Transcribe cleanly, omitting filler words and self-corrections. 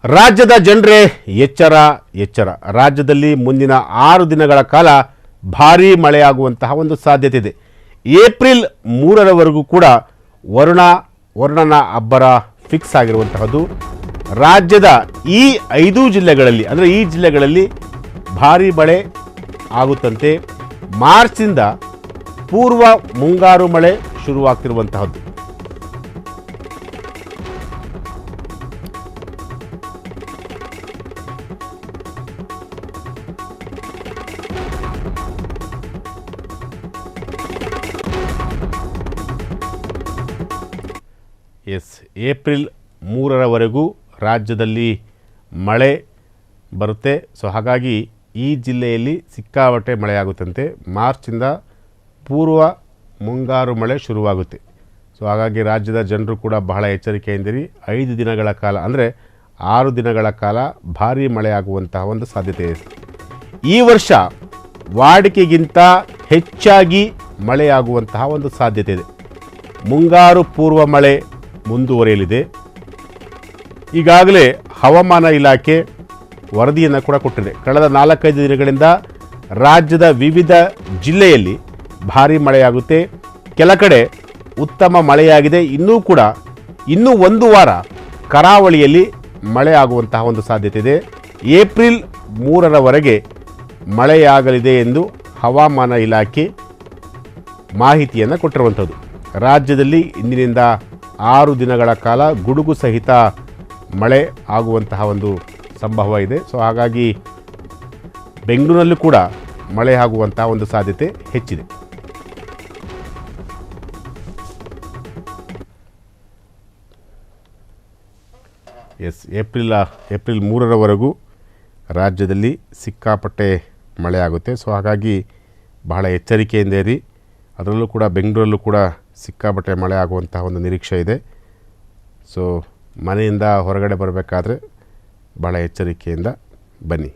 ರಾಜ್ಯದ ಜನರೇ ಎಚ್ಚರ ಎಚ್ಚರ. ರಾಜ್ಯದಲ್ಲಿ ಮುಂದಿನ 6 ದಿನಗಳ ಕಾಲ ಭಾರೀ ಮಳೆಯಾಗುವಂತಹ ಒಂದು ಸಾಧ್ಯತೆ ಇದೆ. ಏಪ್ರಿಲ್ 3ರವರೆಗೂ ಕೂಡ ವರುಣನ ಅಬ್ಬರ ಫಿಕ್ಸ್ ಆಗಿರುವಂತಹದ್ದು. ರಾಜ್ಯದ ಈ 5 ಜಿಲ್ಲೆಗಳಲ್ಲಿ ಅಂದರೆ ಈ ಜಿಲ್ಲೆಗಳಲ್ಲಿ ಭಾರೀ ಮಳೆ ಆಗುತ್ತಂತೆ. ಮಾರ್ಚ್ನಿಂದ ಪೂರ್ವ ಮುಂಗಾರು ಮಳೆ ಶುರುವಾಗ್ತಿರುವಂತಹದ್ದು. ಏಪ್ರಿಲ್ 3ರವರೆಗೂ ರಾಜ್ಯದಲ್ಲಿ ಮಳೆ ಬರುತ್ತೆ. ಸೊ ಹಾಗಾಗಿ ಈ ಜಿಲ್ಲೆಯಲ್ಲಿ ಸಿಕ್ಕಾಪಟ್ಟೆ ಮಳೆಯಾಗುತ್ತಂತೆ. ಮಾರ್ಚಿಂದ ಪೂರ್ವ ಮುಂಗಾರು ಮಳೆ ಶುರುವಾಗುತ್ತೆ. ಸೊ ಹಾಗಾಗಿ ರಾಜ್ಯದ ಜನರು ಕೂಡ ಬಹಳ ಎಚ್ಚರಿಕೆಯಿಂದಿರಿ. 5 ದಿನಗಳ ಕಾಲ ಅಂದರೆ 6 ದಿನಗಳ ಕಾಲ ಭಾರೀ ಮಳೆಯಾಗುವಂತಹ ಒಂದು ಸಾಧ್ಯತೆ ಇದೆ. ಈ ವರ್ಷ ವಾಡಿಕೆಗಿಂತ ಹೆಚ್ಚಾಗಿ ಮಳೆಯಾಗುವಂತಹ ಒಂದು ಸಾಧ್ಯತೆ ಇದೆ. ಮುಂಗಾರು ಪೂರ್ವ ಮಳೆ ಮುಂದುವರಿಯಲಿದೆ. ಈಗಾಗಲೇ ಹವಾಮಾನ ಇಲಾಖೆ ವರದಿಯನ್ನು ಕೂಡ ಕೊಟ್ಟಿದೆ. ಕಳೆದ 4-5 ದಿನಗಳಿಂದ ರಾಜ್ಯದ ವಿವಿಧ ಜಿಲ್ಲೆಯಲ್ಲಿ ಭಾರೀ ಮಳೆಯಾಗುತ್ತೆ. ಕೆಲ ಕಡೆ ಉತ್ತಮ ಮಳೆಯಾಗಿದೆ. ಇನ್ನೂ 1 ವಾರ ಕರಾವಳಿಯಲ್ಲಿ ಮಳೆ ಆಗುವಂತಹ ಒಂದು ಸಾಧ್ಯತೆ ಇದೆ. ಏಪ್ರಿಲ್ 3ರವರೆಗೆ ಮಳೆಯಾಗಲಿದೆ ಎಂದು ಹವಾಮಾನ ಇಲಾಖೆ ಮಾಹಿತಿಯನ್ನು ಕೊಟ್ಟಿರುವಂಥದ್ದು. ರಾಜ್ಯದಲ್ಲಿ ಇಂದಿನಿಂದ 6 ದಿನಗಳ ಕಾಲ ಗುಡುಗು ಸಹಿತ ಮಳೆ ಆಗುವಂತಹ ಒಂದು ಸಂಭವ ಇದೆ. ಸೊ ಹಾಗಾಗಿ ಬೆಂಗಳೂರಿನಲ್ಲೂ ಕೂಡ ಮಳೆ ಆಗುವಂತಹ ಒಂದು ಸಾಧ್ಯತೆ ಹೆಚ್ಚಿದೆ. ಏಪ್ರಿಲ್ 3ರವರೆಗೂ ರಾಜ್ಯದಲ್ಲಿ ಸಿಕ್ಕಾಪಟ್ಟೆ ಮಳೆ ಆಗುತ್ತೆ. ಸೊ ಹಾಗಾಗಿ ಬಹಳ ಎಚ್ಚರಿಕೆಯಿಂದ ಇರಿ. ಅದರಲ್ಲೂ ಕೂಡ ಬೆಂಗಳೂರಲ್ಲೂ ಕೂಡ ಸಿಕ್ಕಾಪಟ್ಟೆ ಮಳೆ ಆಗುವಂತಹ ಒಂದು ನಿರೀಕ್ಷೆ ಇದೆ. ಸೊ ಮನೆಯಿಂದ ಹೊರಗಡೆ ಬರಬೇಕಾದ್ರೆ ಭಾಳ ಎಚ್ಚರಿಕೆಯಿಂದ ಬನ್ನಿ.